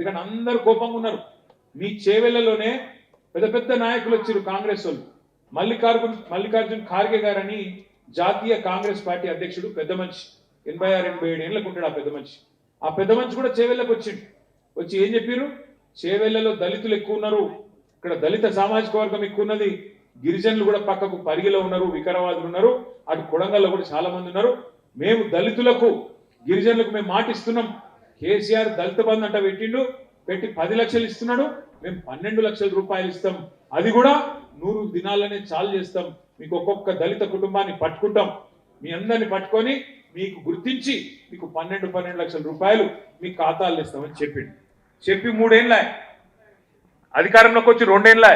ఎందుకంటే అందరూ కోపంగా ఉన్నారు. మీ చేవెళ్లలోనే పెద్ద పెద్ద నాయకులు వచ్చారు కాంగ్రెస్ వాళ్ళు. మల్లికార్జున్ ఖార్గే గారని జాతీయ కాంగ్రెస్ పార్టీ అధ్యక్షుడు, పెద్ద మనిషి, 86-87 ఏళ్ళకు ఉంటాడు ఆ పెద్ద మనిషి. ఆ పెద్ద మనిషి కూడా చేవెళ్ళకు వచ్చిండు. వచ్చి ఏం చెప్పారు, చేవెళ్లలో దళితులు ఎక్కువ ఉన్నారు, ఇక్కడ దళిత సామాజిక వర్గం ఎక్కువ ఉన్నది, గిరిజనులు కూడా పక్కకు పరిగిలో ఉన్నారు, వికారాబాద్లు ఉన్నారు, అటు కొడంగల్లో కూడా చాలా మంది ఉన్నారు. మేము దళితులకు గిరిజనులకు మేము మాట ఇస్తున్నాం. కేసీఆర్ దళిత బంధు అంట పెట్టి 10 లక్షలు ఇస్తున్నాడు, మేము 12 లక్షల రూపాయలు ఇస్తాం, అది కూడా 100 దినాలనే చాలు చేస్తాం, మీకు ఒక్కొక్క దళిత కుటుంబాన్ని పట్టుకుంటాం, మీ అందరిని పట్టుకొని మీకు గుర్తించి మీకు 12 లక్షల రూపాయలు మీ ఖాతాలు ఇస్తామని చెప్పి 3 ఏళ్ళ అధికారంలోకి వచ్చి 2 ఏళ్ళ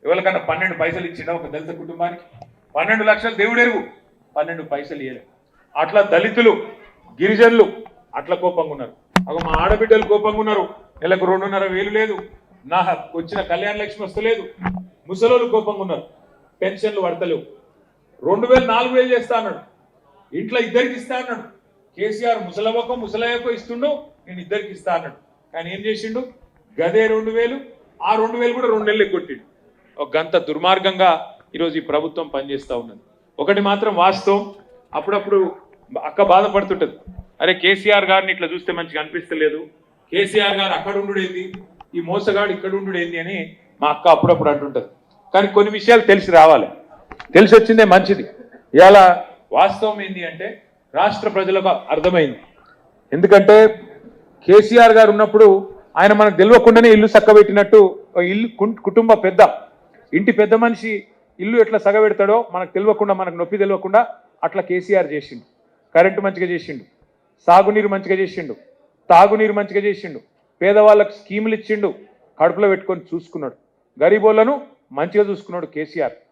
ఎవరికన్నా 12 పైసలు ఇచ్చిండా ఒక దళిత కుటుంబానికి? 12 లక్షలు దేవుడెరుగు, 12 పైసలు ఇవ్వలేదు. అట్లా దళితులు గిరిజనులు అట్లా కోపంగా ఉన్నారు. మా ఆడబిడ్డలు కోపంగా ఉన్నారు, నెలకు 2,500 లేదు, నా వచ్చిన కళ్యాణ లక్ష్మి వస్తలేదు. ముసలోళ్ళు కోపంగా ఉన్నారు, పెన్షన్లు పడతలేవు. 2,000 4,000 చేస్తా అన్నాడు, ఇంట్లో ఇద్దరికి ఇస్తా అన్నాడు. కేసీఆర్ ముసలవ్వకో ముసలయ్యకో ఇస్తుండు, నేను ఇద్దరికి ఇస్తా అన్నాడు. కానీ ఏం చేసిండు, గదే 2,000, ఆ 2,000 కూడా 2 నెలలు కొట్టిండు. ఒక గంత దుర్మార్గంగా ఈరోజు ఈ ప్రభుత్వం పనిచేస్తూ ఉన్నది. ఒకటి మాత్రం వాస్తవం, అప్పుడప్పుడు అక్క బాధపడుతుంటది, అరే కేసీఆర్ గారిని ఇట్లా చూస్తే మంచిగా అనిపిస్తలేదు, కేసీఆర్ గారు అక్కడ ఉండుడేంది, ఈ మోసగాడు ఇక్కడ ఉండుడేంది అని మా అక్క అప్పుడప్పుడు అంటుంటది. కానీ కొన్ని విషయాలు తెలిసి రావాలి, తెలిసి వచ్చిందే మంచిది. ఇవాళ వాస్తవం ఏంటి అంటే రాష్ట్ర ప్రజలకు అర్థమైంది. ఎందుకంటే కేసీఆర్ గారు ఉన్నప్పుడు ఆయన మనకు తెలియకుండానే ఇల్లు చక్కబెట్టినట్టు, ఇల్లు కుటుంబ పెద్ద, ఇంటి పెద్ద మనిషి ఇల్లు ఎట్లా సగబెడతాడో మనకు తెలియకుండా, మనకు నొప్పి తెలియకుండా అట్లా కేసీఆర్ చేసిండు. కరెంటు మంచిగా చేసిండు, సాగునీరు మంచిగా చేసిండు, తాగునీరు మంచిగా చేసిండు, పేదవాళ్ళకు స్కీములు ఇచ్చిండు, కడుపులో పెట్టుకొని చూసుకున్నాడు, గరీబోళ్లను మంచిగా చూసుకున్నాడు కేసీఆర్.